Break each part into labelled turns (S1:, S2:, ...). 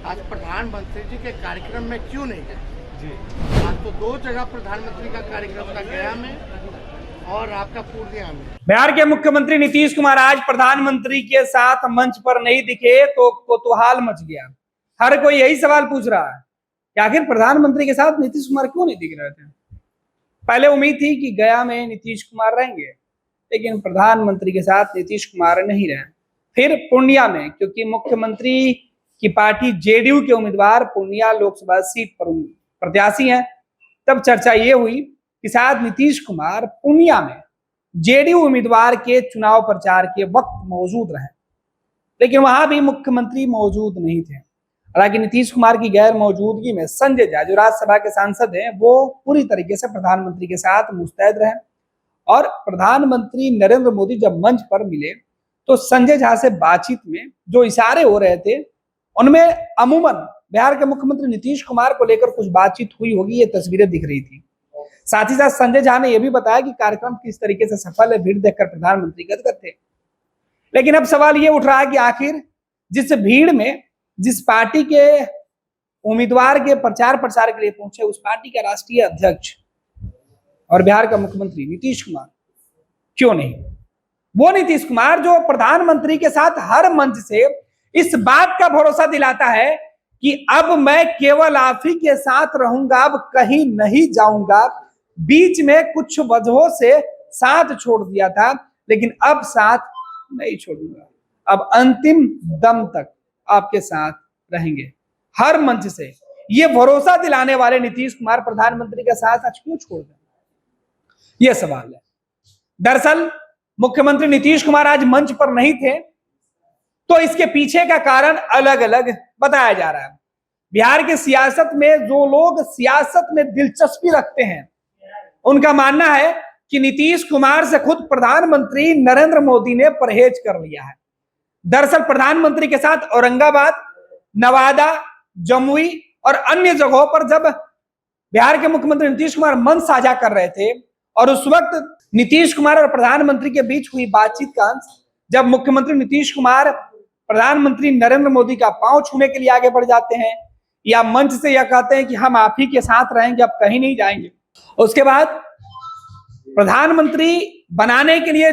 S1: आज प्रधानमंत्री जी के कार्यक्रम में क्यों नहीं गए?
S2: जी,
S1: आज तो 2 जगह प्रधानमंत्री का कार्यक्रम था, गया में और आपका पूर्णिया में।
S3: बिहार के मुख्यमंत्री नीतीश कुमार आज प्रधानमंत्री के साथ मंच पर नहीं दिखे तो कोतवाल मच गया। हर कोई यही सवाल पूछ रहा है कि आखिर प्रधानमंत्री के साथ नीतीश कुमार क्यों नहीं दिख रहे थे। पहले उम्मीद थी कि गया में नीतीश कुमार रहेंगे, लेकिन प्रधानमंत्री के साथ नीतीश कुमार नहीं रहे। फिर पूर्णिया में, क्योंकि मुख्यमंत्री की पार्टी जेडीयू के उम्मीदवार पूर्णिया लोकसभा सीट पर प्रत्याशी हैं, तब चर्चा ये हुई कि शायद नीतीश कुमार पूर्णिया में जेडीयू उम्मीदवार के चुनाव प्रचार के वक्त मौजूद रहे, लेकिन वहां भी मुख्यमंत्री मौजूद नहीं थे। हालांकि नीतीश कुमार की गैर मौजूदगी में संजय झा, जो राज्यसभा के सांसद हैं, वो पूरी तरीके से प्रधानमंत्री के साथ मुस्तैद रहे और प्रधानमंत्री नरेंद्र मोदी जब मंच पर मिले तो संजय झा से बातचीत में जो इशारे हो रहे थे उनमें अमूमन बिहार के मुख्यमंत्री नीतीश कुमार को लेकर कुछ बातचीत हुई होगी, ये तस्वीरें दिख रही थी। साथ ही साथ संजय झा ने यह भी बताया कि कार्यक्रम किस तरीके से सफल है, भीड़ देखकर प्रधानमंत्री गदगद थे। लेकिन अब सवाल ये उठ रहा है कि आखिर जिस भीड़ में जिस पार्टी के उम्मीदवार के प्रचार प्रसार के लिए पहुंचे, उस पार्टी का राष्ट्रीय अध्यक्ष और बिहार का मुख्यमंत्री नीतीश कुमार क्यों नहीं? वो नीतीश कुमार जो प्रधानमंत्री के साथ हर मंच से इस बात का भरोसा दिलाता है कि अब मैं केवल आप ही के साथ रहूंगा, अब कहीं नहीं जाऊंगा। बीच में कुछ वजहों से साथ छोड़ दिया था, लेकिन अब साथ नहीं छोड़ूंगा, अब अंतिम दम तक आपके साथ रहेंगे। हर मंच से ये भरोसा दिलाने वाले नीतीश कुमार प्रधानमंत्री के साथ आज क्यों छोड़ दें, यह सवाल है। दरअसल मुख्यमंत्री नीतीश कुमार आज मंच पर नहीं थे, तो इसके पीछे का कारण अलग अलग बताया जा रहा है। बिहार के सियासत में जो लोग सियासत में दिलचस्पी रखते हैं, उनका मानना है कि नीतीश कुमार से खुद प्रधानमंत्री नरेंद्र मोदी ने परहेज कर लिया है। दरअसल प्रधानमंत्री के साथ औरंगाबाद, नवादा, जमुई और अन्य जगहों पर जब बिहार के मुख्यमंत्री नीतीश कुमार मंच साझा कर रहे थे और उस वक्त नीतीश कुमार और प्रधानमंत्री के बीच हुई बातचीत का अंश, जब मुख्यमंत्री नीतीश कुमार प्रधानमंत्री नरेंद्र मोदी का पांव छूने के लिए आगे बढ़ जाते हैं या मंच से यह कहते हैं कि हम आप ही के साथ रहेंगे, अब कहीं नहीं जाएंगे। उसके बाद प्रधानमंत्री बनाने के लिए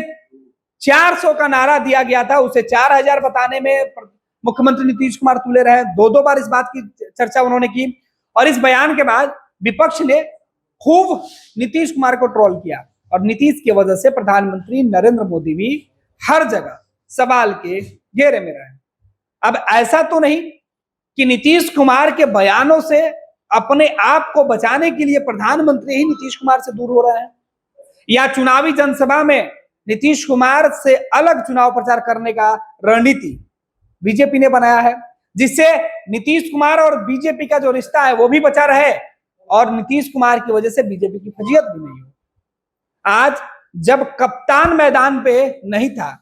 S3: 400 का नारा दिया गया था, उसे 4000 बताने में मुख्यमंत्री नीतीश कुमार तुले रहे। 2 बार इस बात की चर्चा उन्होंने की और इस बयान के बाद विपक्ष ने खूब नीतीश कुमार को ट्रोल किया और नीतीश की वजह से प्रधानमंत्री नरेंद्र मोदी भी हर जगह सवाल के घेरे में रहे। अब ऐसा तो नहीं कि नीतीश कुमार के बयानों से अपने आप को बचाने के लिए प्रधानमंत्री ही नीतीश कुमार से दूर हो रहे हैं, या चुनावी जनसभा में नीतीश कुमार से अलग चुनाव प्रचार करने का रणनीति बीजेपी ने बनाया है, जिससे नीतीश कुमार और बीजेपी का जो रिश्ता है वो भी बचा रहे और नीतीश कुमार की वजह से बीजेपी की फजीयत भी नहीं हो। आज जब कप्तान मैदान पे नहीं था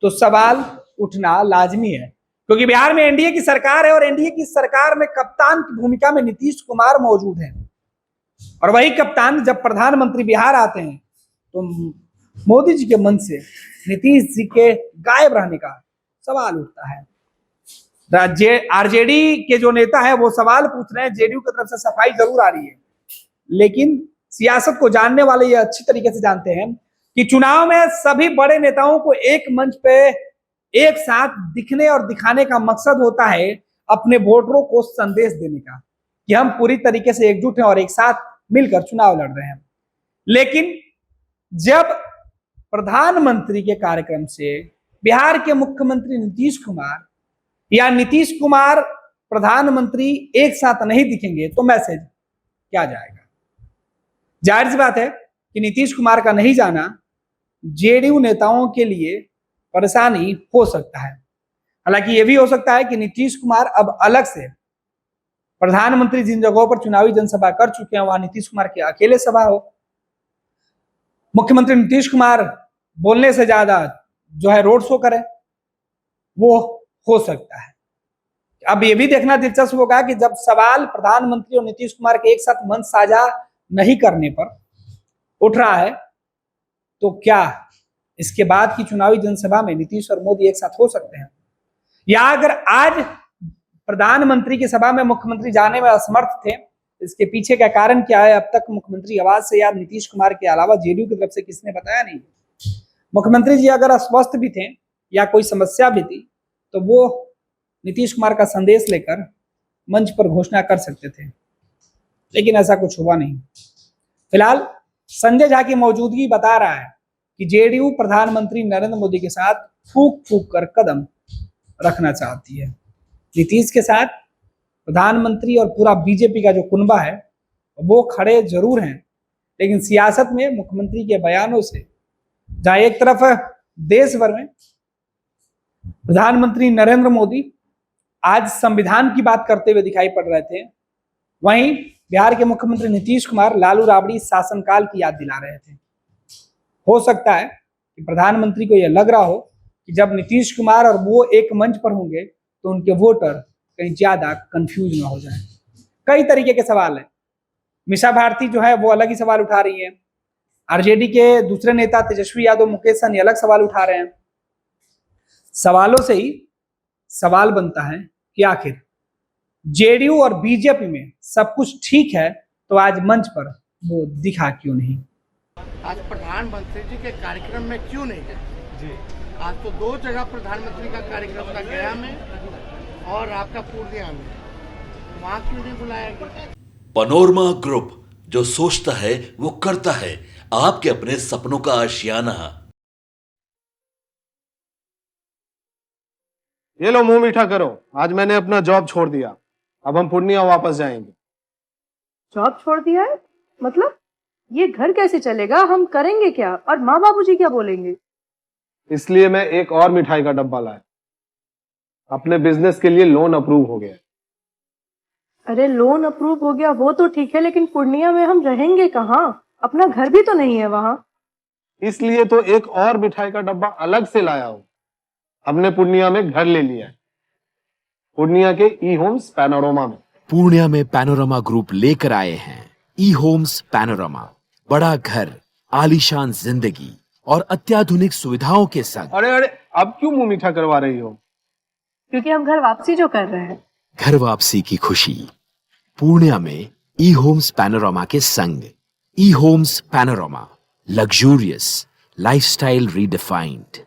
S3: तो सवाल उठना लाजमी है, क्योंकि बिहार में एनडीए की सरकार है और एनडीए की सरकार में कप्तान की भूमिका में नीतीश कुमार मौजूद है। और वही कप्तान जब प्रधानमंत्री बिहार आते हैं तो मोदी जी के मन से नीतीश जी के गायब रहने का सवाल उठता है। आरजेडी के जो नेता है वो सवाल पूछ रहे हैं, जेडीयू की तरफ से सफाई जरूर आ रही है, लेकिन सियासत को जानने वाले ये अच्छी तरीके से जानते हैं कि चुनाव में सभी बड़े नेताओं को एक मंच पे एक साथ दिखने और दिखाने का मकसद होता है अपने वोटरों को संदेश देने का कि हम पूरी तरीके से एकजुट हैं और एक साथ मिलकर चुनाव लड़ रहे हैं। लेकिन जब प्रधानमंत्री के कार्यक्रम से बिहार के मुख्यमंत्री नीतीश कुमार या नीतीश कुमार प्रधानमंत्री एक साथ नहीं दिखेंगे तो मैसेज क्या जाएगा? जाहिर सी बात है कि नीतीश कुमार का नहीं जाना जेडीयू नेताओं के लिए परेशानी हो सकता है। हालांकि यह भी हो सकता है कि नीतीश कुमार अब अलग से प्रधानमंत्री जिन जगहों पर चुनावी जनसभा कर चुके हैं वहां नीतीश कुमार की अकेले सभा हो। मुख्यमंत्री नीतीश कुमार बोलने से ज्यादा जो है रोड शो करें, वो हो सकता है। अब यह भी देखना दिलचस्प होगा कि जब सवाल प्रधानमंत्री और नीतीश कुमार के एक साथ मंच साझा नहीं करने पर उठ रहा है, तो क्या इसके बाद की चुनावी जनसभा में नीतीश और मोदी एक साथ हो सकते हैं? या अगर आज प्रधानमंत्री की सभा में मुख्यमंत्री जाने में असमर्थ थे। इसके पीछे का कारण क्या है, अब तक मुख्यमंत्री आवास से या नीतीश कुमार के अलावा जेडीयू की तरफ से किसने बताया नहीं। मुख्यमंत्री जी अगर अस्वस्थ भी थे या कोई समस्या भी थी तो वो नीतीश कुमार का संदेश लेकर मंच पर घोषणा कर सकते थे, लेकिन ऐसा कुछ हुआ नहीं। फिलहाल संजय झा की मौजूदगी बता रहा है कि जेडीयू प्रधानमंत्री नरेंद्र मोदी के साथ फूक फूक कर कदम रखना चाहती है। नीतीश के साथ प्रधानमंत्री और पूरा बीजेपी का जो कुनबा है वो खड़े जरूर हैं, लेकिन सियासत में मुख्यमंत्री के बयानों से जहां एक तरफ देश भर में प्रधानमंत्री नरेंद्र मोदी आज संविधान की बात करते हुए दिखाई पड़ रहे थे, वहीं बिहार के मुख्यमंत्री नीतीश कुमार लालू राबड़ी शासनकाल की याद दिला रहे थे। हो सकता है कि प्रधानमंत्री को यह लग रहा हो कि जब नीतीश कुमार और वो एक मंच पर होंगे तो उनके वोटर कहीं ज्यादा कंफ्यूज ना हो जाएं। कई तरीके के सवाल हैं। मीसा भारती जो है वो अलग ही सवाल उठा रही है, आरजेडी के दूसरे नेता तेजस्वी यादव, मुकेश सहनी अलग सवाल उठा रहे हैं। सवालों से ही सवाल बनता है कि आखिर जेडीयू और बीजेपी में सब कुछ ठीक है तो आज मंच पर वो दिखा क्यों नहीं।
S1: आज प्रधानमंत्री जी के कार्यक्रम में क्यों नहीं गए जी? आज तो 2 जगह प्रधानमंत्री का कार्यक्रम था, गया में और आपका पूर्णिया में, वहाँ क्यों नहीं बुलाया गया?
S2: पैनोरमा ग्रुप, जो सोचता है वो करता है, आपके अपने सपनों का आशियाना।
S4: ये लो मुंह मीठा करो, आज मैंने अपना जॉब छोड़ दिया, अब हम पूर्णिया वापस जाएंगे।
S5: जॉब छोड़ दिया है? मतलब ये घर कैसे चलेगा, हम करेंगे क्या और माँ बाबूजी क्या बोलेंगे?
S4: इसलिए मैं एक और मिठाई का डब्बा लाया, अपने बिजनेस के लिए लोन अप्रूव हो गया।
S5: अरे लोन अप्रूव हो गया वो तो ठीक है, लेकिन पूर्णिया में हम रहेंगे कहाँ? अपना घर भी तो नहीं है वहाँ।
S4: इसलिए तो एक और मिठाई का डब्बा अलग से लाया हूँ। हमने पूर्णिया में घर ले लिया है, पूर्णिया के ई होम्स पैनोरमा में।
S6: पूर्णिया में पैनोरमा ग्रुप लेकर आए हैं ई होम्स पैनोरमा, बड़ा घर, आलीशान जिंदगी और अत्याधुनिक सुविधाओं के संग।
S4: अरे अरे, अब क्यों मुंह मीठा करवा रही हो?
S5: क्योंकि हम घर वापसी जो कर रहे हैं।
S6: घर वापसी की खुशी पूर्णिया में ई होम्स पैनोरमा के संग। E Homes Panorama, luxurious lifestyle redefined.